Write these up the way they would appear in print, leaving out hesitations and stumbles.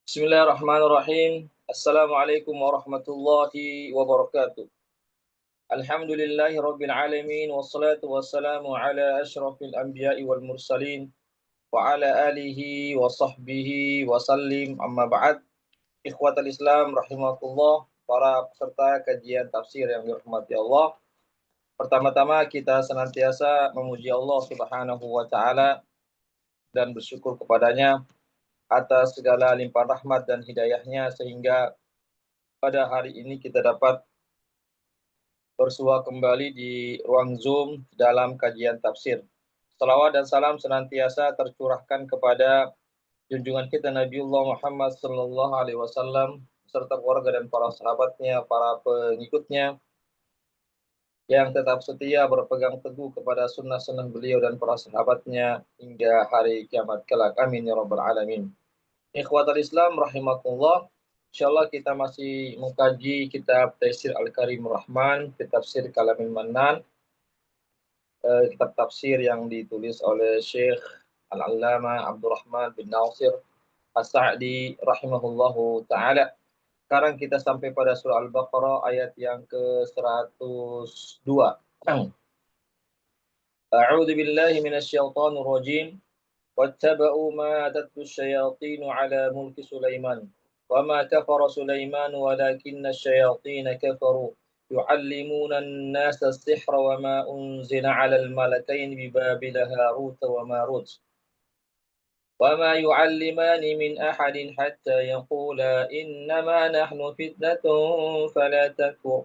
Bismillahirrahmanirrahim. Assalamualaikum warahmatullahi wabarakatuh. Alhamdulillahi rabbil alamin wassalatu wassalamu ala asyrafil anbiya'i wal mursalin wa ala alihi wa sahbihi wa sallim amma ba'd. Ikhwatal Islam rahimakumullah, para peserta kajian tafsir yang dirahmati Allah. Pertama-tama kita senantiasa memuji Allah Subhanahu wa taala dan bersyukur kepadanya atas segala limpahan rahmat dan hidayahnya sehingga pada hari ini kita dapat bersua kembali di ruang Zoom dalam kajian tafsir. Salawat dan salam senantiasa tercurahkan kepada junjungan kita Nabiullah Muhammad sallallahu alaihi wasallam serta keluarga dan para sahabatnya, para pengikutnya yang tetap setia berpegang teguh kepada sunnah-sunnah beliau dan para sahabatnya hingga hari kiamat kelak. Amin ya rabbal alamin. Ikhwatal Islam rahimakumullah. Insyaallah kita masih mengkaji kitab Taisir Al-Karimur Rahman, kitab Tafsir Kalamil Mannan, kitab tafsir yang ditulis oleh Syekh Al-Allamah Abdurrahman bin Nasir As-Sa'di rahimahullahu taala. Sekarang kita sampai pada surah Al-Baqarah ayat yang ke-102. A'udzu billahi minasyaitonir rajim. واتبعوا ما تتلو الشياطين على ملك سليمان وما كفر سليمان ولكن الشياطين كفروا يعلمون الناس السحر وما أنزل على الملكين ببابل هاروت وماروت وما يعلمان من أحد حتى يقولا إنما نحن فتنة فلا تكفر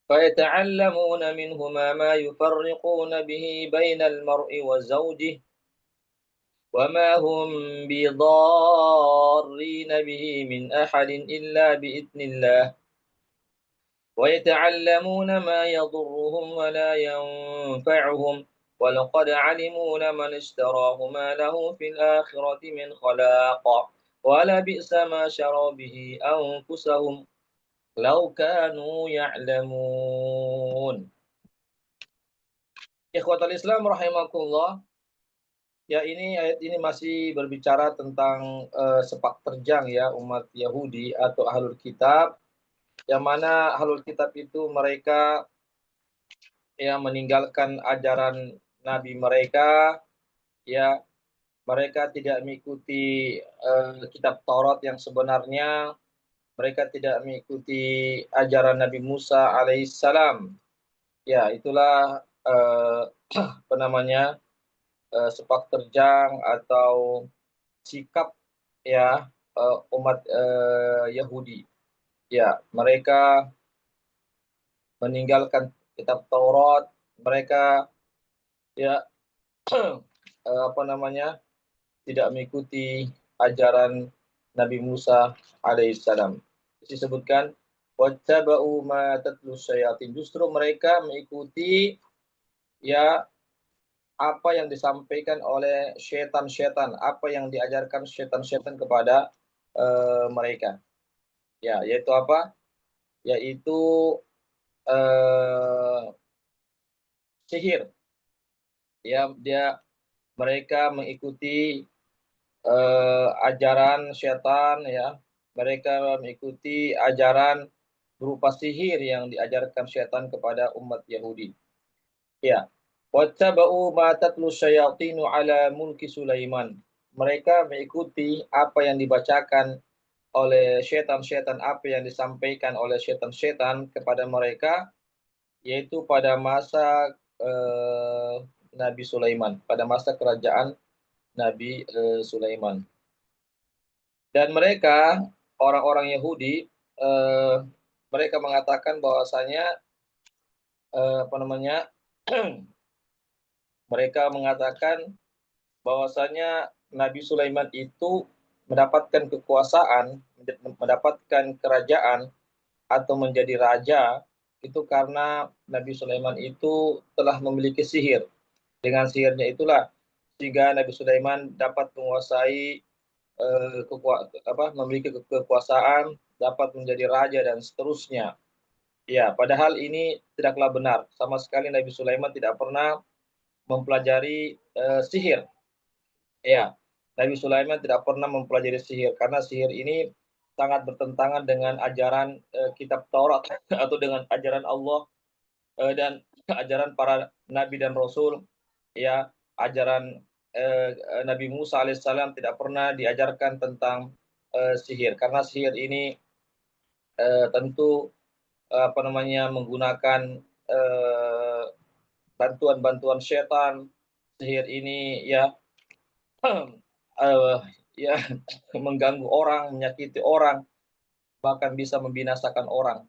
فيتعلمون منهما ما يفرقون به بين المرء وزوجه وما هم بضارين به من أحد إلا بإذن الله ويتعلمون ما يضرهم ولا ينفعهم ولقد علموا لمن اشتراه ما له في الآخرة من خلاق ولبئس ما شروا به أنفسهم لو كانوا يعلمون. Ikhwatal Islam rahimakumullah. Ya, ayat ini masih berbicara tentang sepak terjang ya umat Yahudi atau Ahlul Kitab, yang mana Ahlul Kitab itu mereka yang meninggalkan ajaran Nabi mereka, ya mereka tidak mengikuti kitab Taurat yang sebenarnya, mereka tidak mengikuti ajaran Nabi Musa alaihissalam. Ya, itulah apa namanya? Sepak terjang atau sikap ya umat Yahudi. Ya, mereka meninggalkan kitab Taurat, mereka ya apa namanya? Tidak mengikuti ajaran Nabi Musa alaihissalam. Disebutkan wattaba'u ma tatlu syayatin, justru mereka mengikuti ya apa yang disampaikan oleh syaitan-syaitan, apa yang diajarkan syaitan-syaitan kepada mereka. Ya, yaitu apa? Yaitu sihir. Ya, mereka mengikuti ajaran syaitan ya. Mereka mengikuti ajaran berupa sihir yang diajarkan syaitan kepada umat Yahudi. Ya. Wattaba'u ma tatlu syayatinu ala mulki Sulaiman. Mereka mengikuti apa yang dibacakan oleh syaitan-syaitan, apa yang disampaikan oleh syaitan-syaitan kepada mereka, yaitu pada masa Nabi Sulaiman, pada masa kerajaan Nabi Sulaiman. Dan mereka, orang-orang Yahudi, mereka mengatakan bahwasanya apa namanya? Mereka mengatakan bahwasanya Nabi Sulaiman itu mendapatkan kekuasaan, mendapatkan kerajaan atau menjadi raja itu karena Nabi Sulaiman itu telah memiliki sihir. Dengan sihirnya itulah sehingga Nabi Sulaiman dapat menguasai memiliki kekuasaan, dapat menjadi raja dan seterusnya. Ya, padahal ini tidaklah benar. Sama sekali Nabi Sulaiman tidak pernah mempelajari sihir. Ya, Nabi Sulaiman tidak pernah mempelajari sihir karena sihir ini sangat bertentangan dengan ajaran kitab Taurat atau dengan ajaran Allah dan ajaran para nabi dan rasul, ya, ajaran Nabi Musa alaihissalam tidak pernah diajarkan tentang sihir karena sihir ini tentu apa namanya menggunakan bantuan-bantuan setan. Sihir ini ya ya mengganggu orang, menyakiti orang, bahkan bisa membinasakan orang.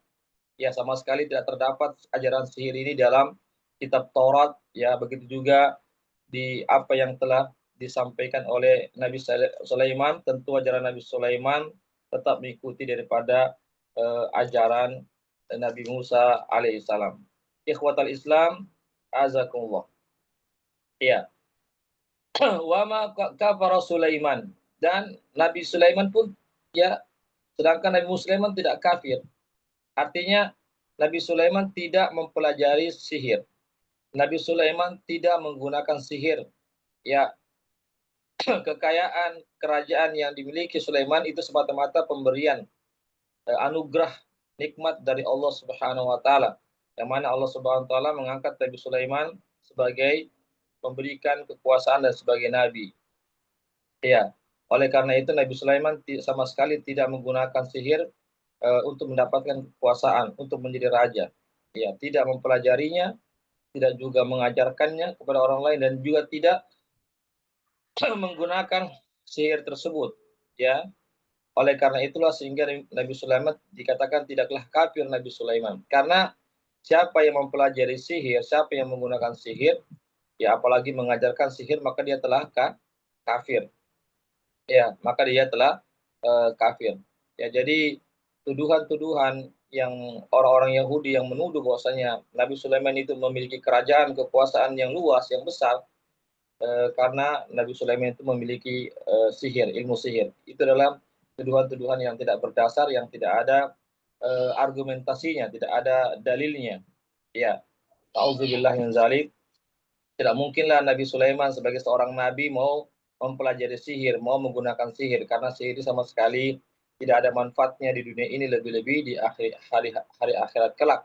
Ya, sama sekali tidak terdapat ajaran sihir ini dalam kitab Taurat, ya, begitu juga di apa yang telah disampaikan oleh Nabi Sulaiman. Tentu ajaran Nabi Sulaiman tetap mengikuti daripada ajaran Nabi Musa alaihissalam. Ikhwatal Islam, azakumullah. Ya. Wa ma kafara Sulaiman, dan Nabi Sulaiman pun, ya, sedangkan Nabi Sulaiman tidak kafir. Artinya Nabi Sulaiman tidak mempelajari sihir. Nabi Sulaiman tidak menggunakan sihir. Ya, kekayaan kerajaan yang dimiliki Sulaiman itu semata-mata pemberian anugerah nikmat dari Allah Subhanahu wa taala. Yang mana Allah Subhanahu wa taala mengangkat Nabi Sulaiman sebagai memberikan kekuasaan dan sebagai nabi. Ya, oleh karena itu Nabi Sulaiman sama sekali tidak menggunakan sihir untuk mendapatkan kekuasaan, untuk menjadi raja. Ya, tidak mempelajarinya, tidak juga mengajarkannya kepada orang lain, dan juga tidak menggunakan sihir tersebut. Ya, oleh karena itulah sehingga Nabi Sulaiman dikatakan tidaklah kafir Nabi Sulaiman. Karena siapa yang mempelajari sihir, siapa yang menggunakan sihir, ya apalagi mengajarkan sihir, maka dia telah kafir. Ya, maka dia telah kafir. Ya, jadi tuduhan-tuduhan yang orang-orang Yahudi yang menuduh bahwasanya Nabi Sulaiman itu memiliki kerajaan, kekuasaan yang luas, yang besar, karena Nabi Sulaiman itu memiliki sihir, ilmu sihir. Itu adalah tuduhan-tuduhan yang tidak berdasar, yang tidak ada argumentasinya, tidak ada dalilnya. Ya, auzubillah min zalik. Tidak mungkinlah Nabi Sulaiman sebagai seorang nabi mau mempelajari sihir, mau menggunakan sihir, karena sihir sama sekali tidak ada manfaatnya di dunia ini, lebih-lebih di hari akhirat kelak.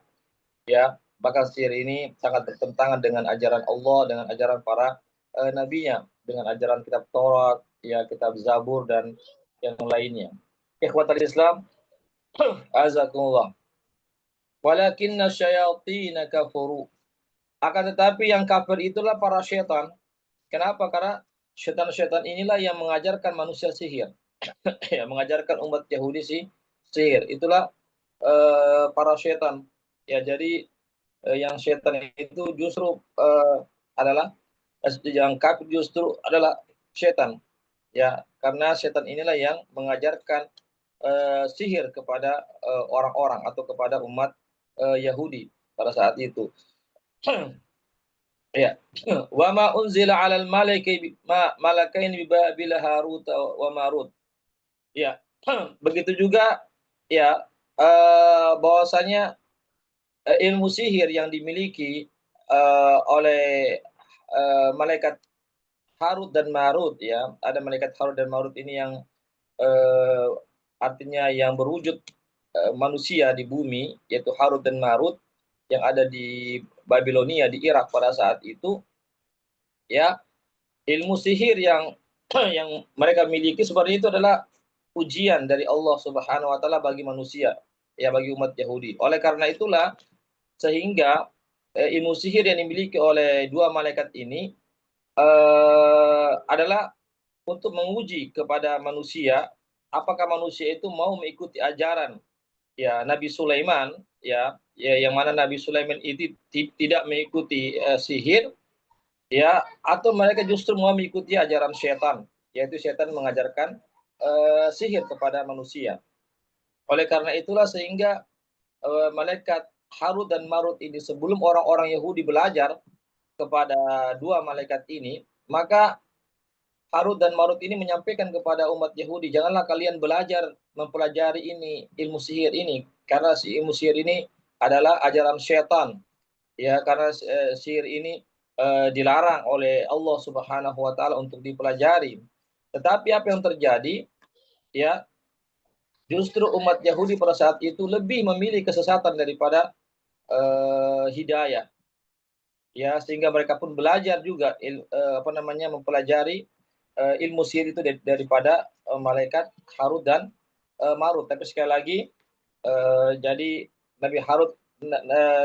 Ya, bahkan sihir ini sangat bertentangan dengan ajaran Allah, dengan ajaran para nabinya, dengan ajaran kitab Taurat, ya, kitab Zabur dan yang lainnya. Ikhwatal Islam, azakumullah. Walakinna syayatin kafuru. Akan tetapi yang kafir itulah para syaitan. Kenapa? Karena syaitan-syaitan inilah yang mengajarkan manusia sihir. Ya, mengajarkan umat Yahudi sihir. Itulah para syaitan. Ya, jadi yang syaitan itu justru adalah yang kafir justru adalah syaitan. Ya, karena syaitan inilah yang mengajarkan sihir kepada orang-orang atau kepada umat Yahudi pada saat itu. Ya. Wa ma unzila 'alal malakaini bi Babil Harut wa Marut. Ya. Begitu juga, ya, bahwasanya ilmu sihir yang dimiliki oleh malaikat Harut dan Marut, ya. Ada malaikat Harut dan Marut ini yang uh, artinya yang berwujud manusia di bumi, yaitu Harut dan Marut yang ada di Babilonia, di Irak pada saat itu. Ya, ilmu sihir yang yang mereka miliki seperti itu adalah ujian dari Allah Subhanahu wa taala bagi manusia, ya, bagi umat Yahudi. Oleh karena itulah sehingga ilmu sihir yang dimiliki oleh dua malaikat ini adalah untuk menguji kepada manusia apakah manusia itu mau mengikuti ajaran, ya, Nabi Sulaiman, ya, yang mana Nabi Sulaiman itu tidak mengikuti sihir, ya, atau mereka justru mau mengikuti ajaran syaitan, yaitu syaitan mengajarkan sihir kepada manusia. Oleh karena itulah sehingga malaikat Harut dan Marut ini sebelum orang-orang Yahudi belajar kepada dua malaikat ini, maka Harut dan Marut ini menyampaikan kepada umat Yahudi, janganlah kalian belajar mempelajari ini, ilmu sihir ini, karena si ilmu sihir ini adalah ajaran syaitan. Ya, karena sihir ini dilarang oleh Allah Subhanahu wa taala untuk dipelajari. Tetapi apa yang terjadi, ya, justru umat Yahudi pada saat itu lebih memilih kesesatan daripada hidayah. Ya, sehingga mereka pun belajar juga mempelajari ilmu sihir itu daripada malaikat Harut dan Marut. Tapi sekali lagi, jadi Nabi Harut,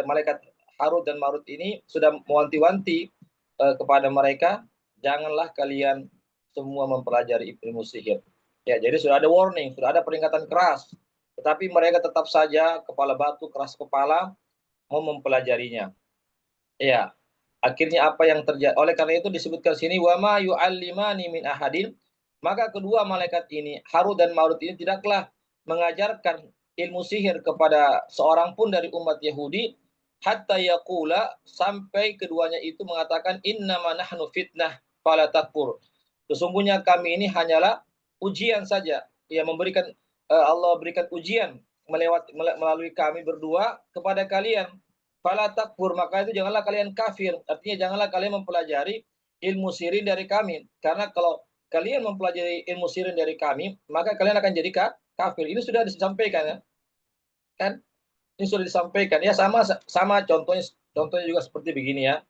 malaikat Harut dan Marut ini sudah mewanti-wanti kepada mereka, janganlah kalian semua mempelajari ilmu sihir. Ya, jadi sudah ada warning, sudah ada peringatan keras. Tetapi mereka tetap saja kepala batu, keras kepala, mau mempelajarinya. Ya, akhirnya apa yang terjadi? Oleh karena itu disebutkan sini wa ma yu'allimani min ahadin, maka kedua malaikat ini, Harut dan Marut ini tidaklah mengajarkan ilmu sihir kepada seorang pun dari umat Yahudi hatta yaqula, sampai keduanya itu mengatakan innama nahnu fitnah fala takfur. Sesungguhnya kami ini hanyalah ujian saja. Ya, Allah berikan ujian melalui kami berdua kepada kalian. Fala takfur, maka itu janganlah kalian kafir. Artinya janganlah kalian mempelajari ilmu sihir dari kami. Karena kalau kalian mempelajari ilmu sihir dari kami, maka kalian akan jadi kafir. Ini sudah disampaikan, ya. Kan? Ini sudah disampaikan. Ya, sama contohnya juga seperti begini, ya.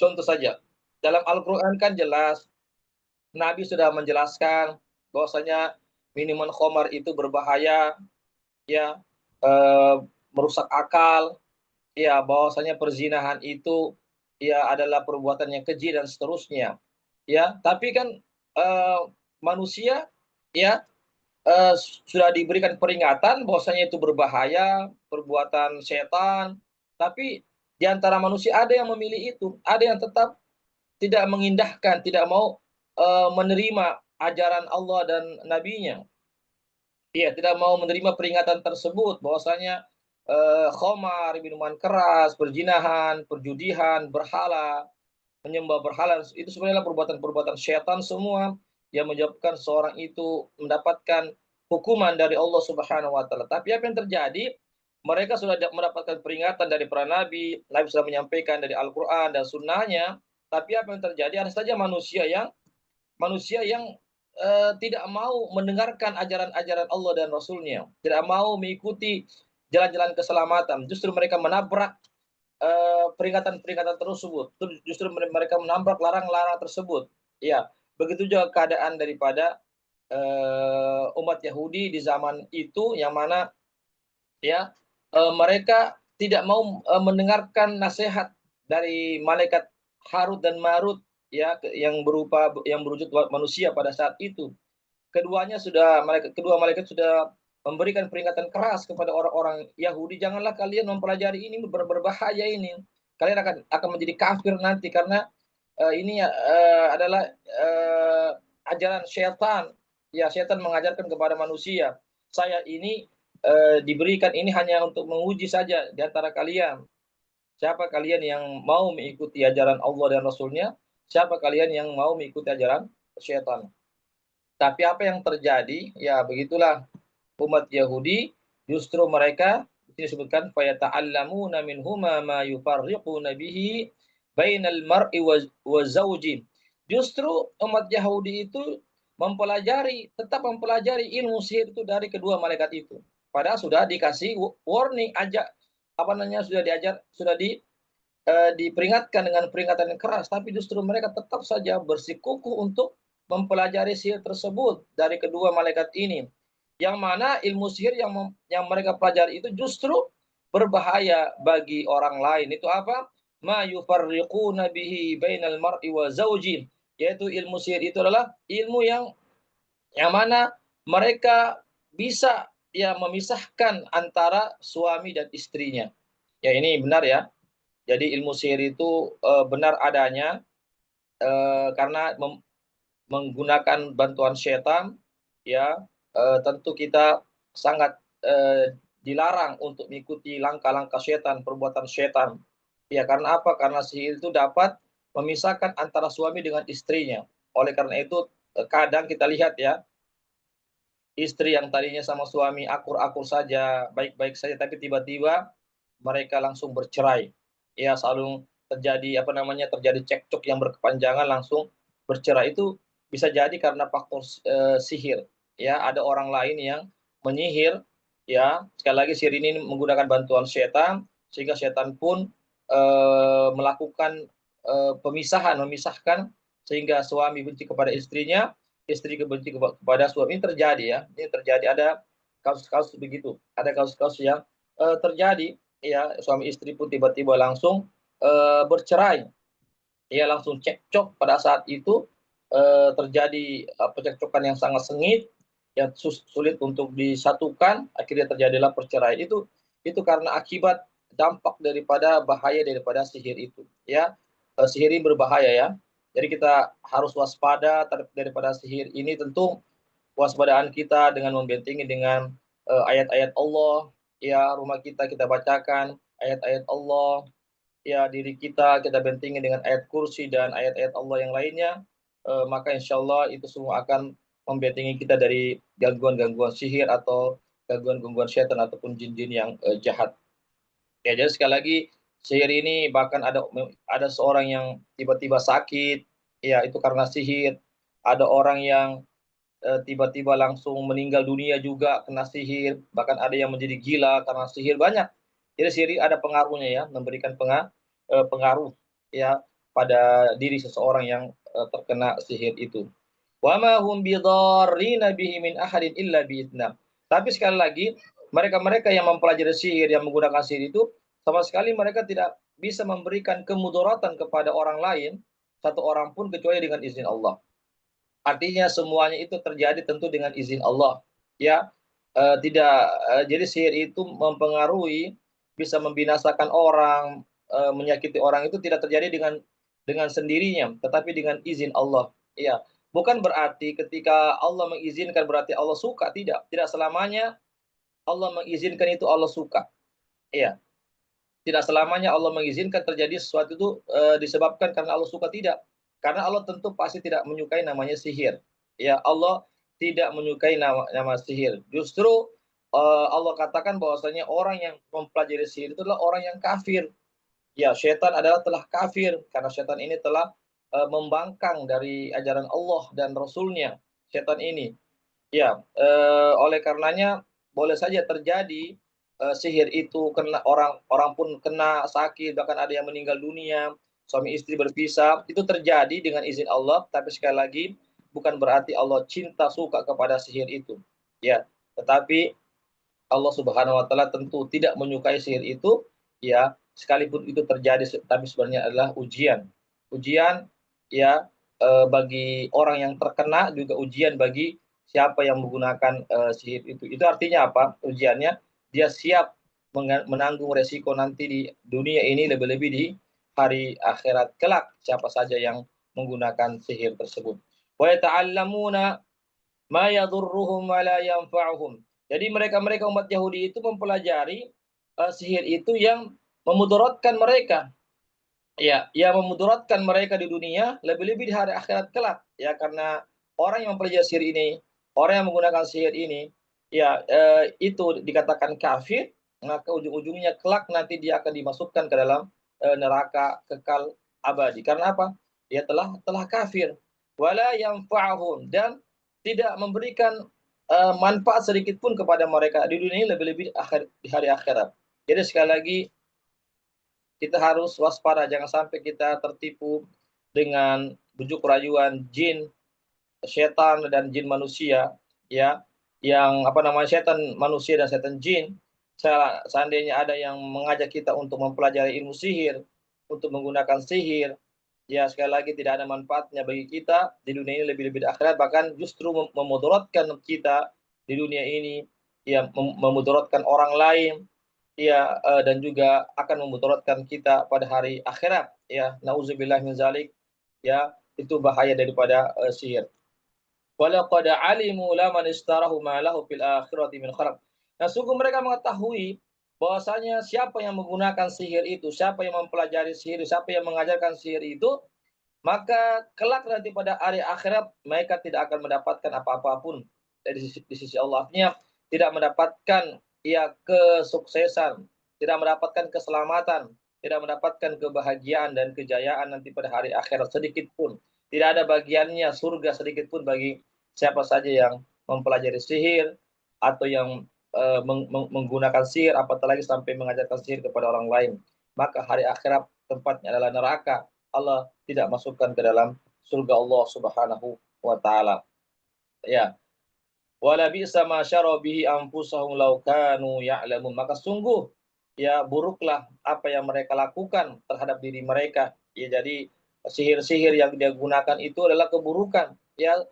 Contoh saja. Dalam Al-Qur'an kan jelas Nabi sudah menjelaskan bahwasanya minuman khamar itu berbahaya, ya, merusak akal, ya, bahwasanya perzinahan itu ya adalah perbuatan yang keji dan seterusnya. Ya, tapi kan manusia, ya, sudah diberikan peringatan bahwasanya itu berbahaya, perbuatan setan, tapi di antara manusia ada yang memilih itu, ada yang tetap tidak mengindahkan, tidak mau menerima ajaran Allah dan nabinya. Iya, tidak mau menerima peringatan tersebut bahwasanya khamar, minuman keras, perzinahan, perjudian, berhala, menyembah berhala, itu sebenarnya perbuatan-perbuatan syaitan semua yang menyebabkan seorang itu mendapatkan hukuman dari Allah Subhanahu wa taala. Tapi apa yang terjadi? Mereka sudah mendapatkan peringatan dari para nabi, nabi sudah menyampaikan dari Al-Qur'an dan sunnahnya, tapi apa yang terjadi? Ada saja manusia yang tidak mau mendengarkan ajaran-ajaran Allah dan Rasul-Nya, tidak mau mengikuti jalan-jalan keselamatan. Justru mereka menabrak peringatan-peringatan tersebut. Justru mereka menabrak larang-larang tersebut. Ya, begitu juga keadaan daripada umat Yahudi di zaman itu, yang mana, ya, mereka tidak mau mendengarkan nasihat dari malaikat Harut dan Marut, ya, yang berwujud manusia pada saat itu. Kedua malaikat sudah memberikan peringatan keras kepada orang-orang Yahudi, janganlah kalian mempelajari ini, berbahaya ini. Kalian akan menjadi kafir nanti karena ini adalah ajaran syaitan. Ya, syaitan mengajarkan kepada manusia. Saya ini diberikan ini hanya untuk menguji saja di antara kalian. Siapa kalian yang mau mengikuti ajaran Allah dan Rasul-Nya? Siapa kalian yang mau mengikuti ajaran syaitan? Tapi apa yang terjadi? Ya, begitulah umat Yahudi, justru mereka di sini disebutkan fayata'allamuna minhuma ma yufarriquna bihi bainal mar'i wa zawji. Justru umat Yahudi itu tetap mempelajari ilmu sihir itu dari kedua malaikat itu. Padahal sudah dikasih warning, diperingatkan dengan peringatan yang keras, tapi justru mereka tetap saja bersikukuh untuk mempelajari sihir tersebut dari kedua malaikat ini. Yang mana ilmu sihir yang mereka pelajari itu justru berbahaya bagi orang lain. Itu apa? Ma yufarriquna bihi bainal mar'i wa zawji. Yaitu ilmu sihir itu adalah ilmu yang mana mereka bisa, ya, memisahkan antara suami dan istrinya. Ya, ini benar, ya. Jadi ilmu sihir itu benar adanya karena menggunakan bantuan setan, ya, tentu kita sangat dilarang untuk mengikuti langkah-langkah setan, perbuatan setan. Ya, karena apa? Karena sihir itu dapat memisahkan antara suami dengan istrinya. Oleh karena itu kadang kita lihat, ya, istri yang tadinya sama suami akur-akur saja, baik-baik saja, tapi tiba-tiba mereka langsung bercerai. Ya, selalu terjadi terjadi cekcok yang berkepanjangan, langsung bercerai. Itu bisa jadi karena faktor sihir. Ya, ada orang lain yang menyihir. Ya, sekali lagi sihir ini menggunakan bantuan setan sehingga setan pun melakukan memisahkan sehingga suami benci kepada istrinya, istri benci kepada suami. Ini terjadi ya. Ini terjadi, ada kasus-kasus begitu. Ada kasus-kasus yang terjadi ya, suami istri pun tiba-tiba langsung bercerai. Ya, langsung cekcok pada saat itu terjadi percekcokan yang sangat sengit, yang sulit untuk disatukan, akhirnya terjadilah perceraian. Itu karena akibat dampak daripada bahaya daripada sihir itu. Ya, sihir ini berbahaya ya. Jadi kita harus waspada daripada sihir ini. Tentu waspadaan kita dengan membentengi dengan ayat-ayat Allah. Ya, rumah kita bacakan ayat-ayat Allah. Ya, diri kita bentengi dengan ayat kursi dan ayat-ayat Allah yang lainnya, maka insya Allah itu semua akan membentengi kita dari gangguan-gangguan sihir atau gangguan-gangguan syaitan ataupun jin-jin yang jahat. Ya, jadi sekali lagi sihir ini bahkan ada seorang yang tiba-tiba sakit, ya itu karena sihir. Ada orang yang tiba-tiba langsung meninggal dunia juga kena sihir, bahkan ada yang menjadi gila karena sihir, banyak. Jadi sihir ada pengaruhnya ya, memberikan pengaruh ya pada diri seseorang yang terkena sihir itu. Wa ma hum bidarrina bihi min ahadin illa biidznah. Tapi sekali lagi, mereka-mereka yang mempelajari sihir, yang menggunakan sihir itu, sama sekali mereka tidak bisa memberikan kemudaratan kepada orang lain, satu orang pun kecuali dengan izin Allah. Artinya semuanya itu terjadi tentu dengan izin Allah. Ya, tidak jadi sihir itu mempengaruhi, bisa membinasakan orang, menyakiti orang itu tidak terjadi dengan sendirinya, tetapi dengan izin Allah. Iya, bukan berarti ketika Allah mengizinkan berarti Allah suka, tidak. Tidak selamanya Allah mengizinkan itu Allah suka. Iya, tidak selamanya Allah mengizinkan terjadi sesuatu itu disebabkan karena Allah suka, tidak. Karena Allah tentu pasti tidak menyukai namanya sihir. Ya, Allah tidak menyukai nama sihir. Justru Allah katakan bahwasanya orang yang mempelajari sihir itu adalah orang yang kafir. Ya, setan adalah telah kafir karena setan ini telah membangkang dari ajaran Allah dan Rasulnya. Setan ini. Ya, oleh karenanya boleh saja terjadi sihir itu kena orang, orang pun kena sakit, bahkan ada yang meninggal dunia, suami istri berpisah, itu terjadi dengan izin Allah, tapi sekali lagi bukan berarti Allah cinta suka kepada sihir itu. Ya, tetapi Allah Subhanahu wa taala tentu tidak menyukai sihir itu, ya, sekalipun itu terjadi tapi sebenarnya adalah ujian. Ujian ya bagi orang yang terkena, juga ujian bagi siapa yang menggunakan sihir itu. Itu artinya apa? Ujiannya dia siap menanggung resiko nanti di dunia ini, lebih-lebih di hari akhirat kelak siapa saja yang menggunakan sihir tersebut. Wa yata'allamuna ma yadurruhum wa la yanfa'uhum. Jadi mereka-mereka umat Yahudi itu mempelajari sihir itu yang memudaratkan mereka. Ya, yang memudaratkan mereka di dunia, lebih-lebih di hari akhirat kelak. Ya, karena orang yang mempelajari sihir ini, orang yang menggunakan sihir ini, ya itu dikatakan kafir, maka ujung-ujungnya kelak nanti dia akan dimasukkan ke dalam neraka kekal abadi. Karena apa? Dia telah kafir. Wala yanfa'uhum, dan tidak memberikan manfaat sedikit pun kepada mereka di dunia ini, lebih-lebih di hari akhirat. Jadi sekali lagi kita harus waspada, jangan sampai kita tertipu dengan bujuk rayuan jin, setan dan jin manusia, ya, yang apa namanya, setan manusia dan setan jin. Seandainya ada yang mengajak kita untuk mempelajari ilmu sihir, untuk menggunakan sihir, ya sekali lagi tidak ada manfaatnya bagi kita di dunia ini, lebih-lebih di akhirat, bahkan justru memudaratkan kita di dunia ini, ya memudaratkan orang lain, ya dan juga akan memudaratkan kita pada hari akhirat, ya nauzubillah min zalik, ya itu bahaya daripada sihir. Walaqad alimu laman istarahu ma lahu fil akhirati min khalaq. Nah, sungguh mereka mengetahui bahwasanya siapa yang menggunakan sihir itu, siapa yang mempelajari sihir, siapa yang mengajarkan sihir itu, maka kelak nanti pada hari akhirat mereka tidak akan mendapatkan apa-apa pun di sisi Allah. Artinya tidak mendapatkan ya kesuksesan, tidak mendapatkan keselamatan, tidak mendapatkan kebahagiaan dan kejayaan nanti pada hari akhirat sedikit pun. Tidak ada bagiannya surga sedikit pun bagi siapa saja yang mempelajari sihir atau yang menggunakan sihir, apatah lagi sampai mengajarkan sihir kepada orang lain. Maka hari akhirat tempatnya adalah neraka. Allah tidak masukkan ke dalam surga Allah Subhanahu wa taala. Ya. Wala bi'sa ma syara bihi anfusahum law kanu ya'lamun. Maka sungguh ya buruklah apa yang mereka lakukan terhadap diri mereka. Ya, jadi sihir-sihir yang dia gunakan itu adalah keburukan, ya,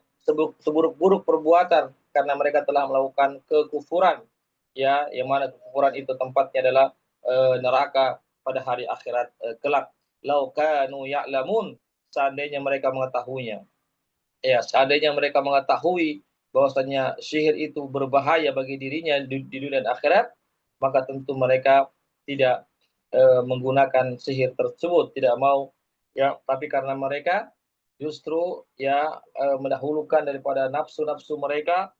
seburuk-buruk perbuatan karena mereka telah melakukan kekufuran. Ya, yang mana kekufuran itu tempatnya adalah neraka pada hari akhirat kelak. Law kanu ya'lamun, seandainya mereka mengetahuinya. Ya, seandainya mereka mengetahui bahwasanya sihir itu berbahaya bagi dirinya di dunia dan akhirat, maka tentu mereka tidak menggunakan sihir tersebut, tidak mau, ya. Tapi karena mereka justru ya mendahulukan daripada nafsu-nafsu mereka,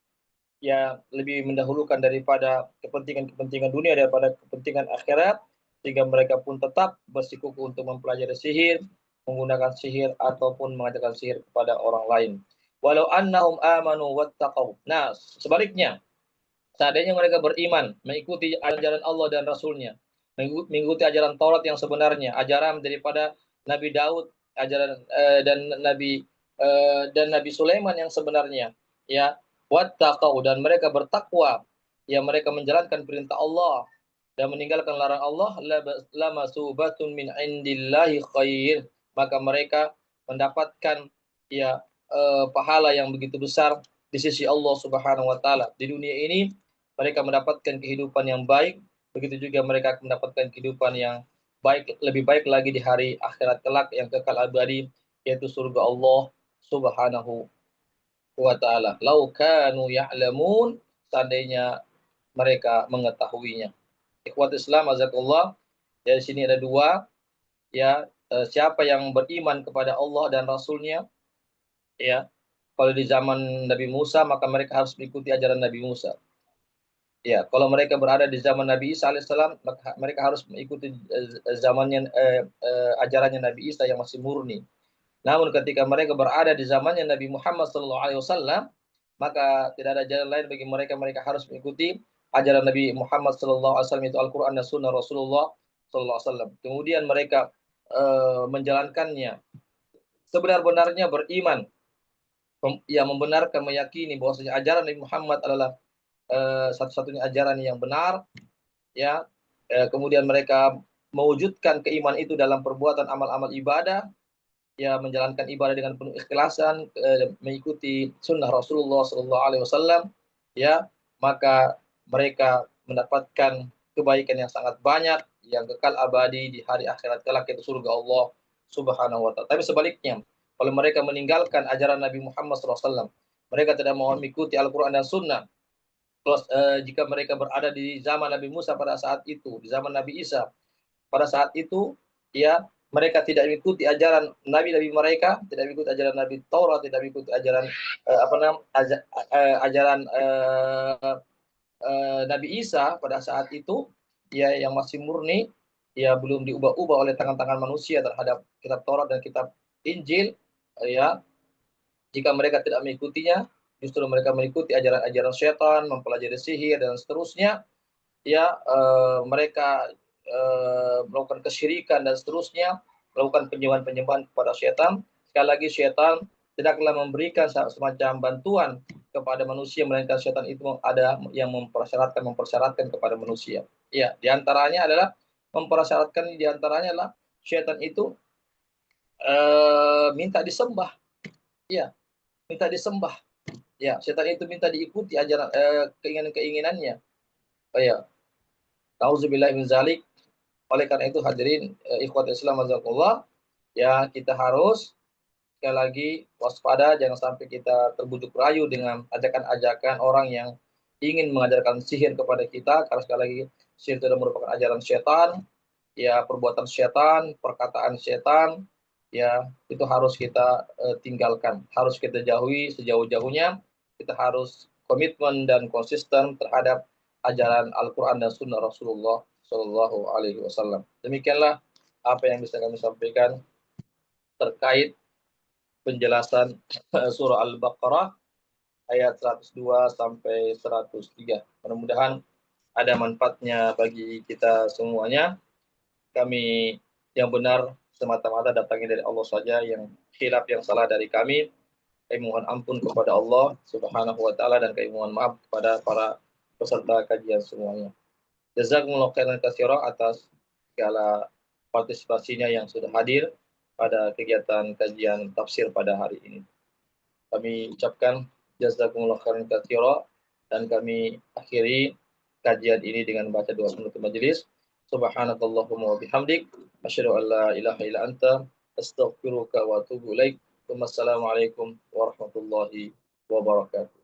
ya lebih mendahulukan daripada kepentingan-kepentingan dunia daripada kepentingan akhirat, sehingga mereka pun tetap bersikukuh untuk mempelajari sihir, menggunakan sihir ataupun mengajarkan sihir kepada orang lain. Walau annahum amanu wattaqau. Nah, sebaliknya, seandainya mereka beriman, mengikuti ajaran Allah dan Rasulnya, mengikuti ajaran Taurat yang sebenarnya, ajaran daripada Nabi Daud, ajaran dan Nabi Sulaiman yang sebenarnya, ya, wattaqau, dan mereka bertakwa, ya, mereka menjalankan perintah Allah dan meninggalkan larang Allah, lamasubatun min indillahi khair, maka mereka mendapatkan, ya, pahala yang begitu besar di sisi Allah Subhanahu wa taala. Di dunia ini mereka mendapatkan kehidupan yang baik, begitu juga mereka mendapatkan kehidupan yang baik, lebih baik lagi di hari akhirat kelak yang kekal abadi, yaitu surga Allah Subhanahu wa taala. Lau kanu ya'lamun, seandainya mereka mengetahuinya. Ikhwat Islam azakullah, dari sini ada dua, ya, siapa yang beriman kepada Allah dan Rasulnya, ya, kalau di zaman Nabi Musa maka mereka harus mengikuti ajaran Nabi Musa. Ya, kalau mereka berada di zaman Nabi Isa alaihissalam, maka mereka harus mengikuti ajarannya Nabi Isa yang masih murni. Namun ketika mereka berada di zamannya Nabi Muhammad SAW, maka tidak ada jalan lain bagi mereka. Mereka harus mengikuti ajaran Nabi Muhammad SAW, itu Al-Quran dan Sunnah Rasulullah SAW. Kemudian mereka menjalankannya sebenar-benarnya, beriman, yang membenarkan, meyakini bahwasanya ajaran Nabi Muhammad adalah satu-satunya ajaran yang benar, ya. Kemudian mereka mewujudkan keimanan itu dalam perbuatan amal-amal ibadah, ya, menjalankan ibadah dengan penuh ikhlasan, mengikuti sunnah Rasulullah SAW, ya, maka mereka mendapatkan kebaikan yang sangat banyak yang kekal abadi di hari akhirat kelak, yaitu surga Allah Subhanahu wa taala. Tapi sebaliknya, kalau mereka meninggalkan ajaran Nabi Muhammad SAW, mereka tidak mau mengikuti Al-Quran dan Sunnah. Terus jika mereka berada di zaman Nabi Musa pada saat itu, di zaman Nabi Isa pada saat itu, ya, mereka tidak mengikuti ajaran nabi-nabi mereka, tidak mengikuti ajaran Nabi Taurat, tidak mengikuti ajaran ajaran Nabi Isa pada saat itu, ya, yang masih murni, ya, belum diubah-ubah oleh tangan-tangan manusia terhadap kitab Taurat dan kitab Injil, ya. Jika mereka tidak mengikutinya, justru mereka mengikuti ajaran-ajaran setan, mempelajari sihir dan seterusnya, ya, mereka melakukan kesyirikan dan seterusnya, melakukan penyembahan-penyembahan kepada setan. Sekali lagi, setan tidaklah memberikan semacam bantuan kepada manusia, melainkan setan itu ada yang mempersyaratkan kepada manusia. Ya, diantaranya adalah setan itu minta disembah. Ya, minta disembah. Ya, setan itu minta diikuti ajaran keinginan-keinginannya. Oh, ya. Nauzubillah min zalik. Oleh karena itu hadirin ikhwat Islam azakumullah, ya, kita harus sekali lagi waspada, jangan sampai kita terbujuk rayu dengan ajakan-ajakan orang yang ingin mengajarkan sihir kepada kita, karena sekali lagi sihir itu merupakan ajaran setan, ya, perbuatan setan, perkataan setan, ya, itu harus kita tinggalkan, harus kita jauhi sejauh-jauhnya. Kita harus komitmen dan konsisten terhadap ajaran Al-Quran dan Sunnah Rasulullah Shallallahu Alaihi Wasallam. Demikianlah apa yang bisa kami sampaikan terkait penjelasan surah Al-Baqarah ayat 102 sampai 103. Mudah-mudahan ada manfaatnya bagi kita semuanya. Kami yang benar semata-mata datangnya dari Allah saja, yang khilaf yang salah dari kami. Kami mohon ampun kepada Allah Subhanahu wa taala dan kami mohon maaf kepada para peserta kajian semuanya. Jazakumullahu khairan katsira atas segala partisipasinya yang sudah hadir pada kegiatan kajian tafsir pada hari ini. Kami ucapkan jazakumullahu khairan katsira dan kami akhiri kajian ini dengan baca doa penutup majelis. Subhanakallahumma wa bihamdik asyhadu an la ilaha illa anta astaghfiruka wa atubu ilaik. Wassalamualaikum warahmatullahi wabarakatuh.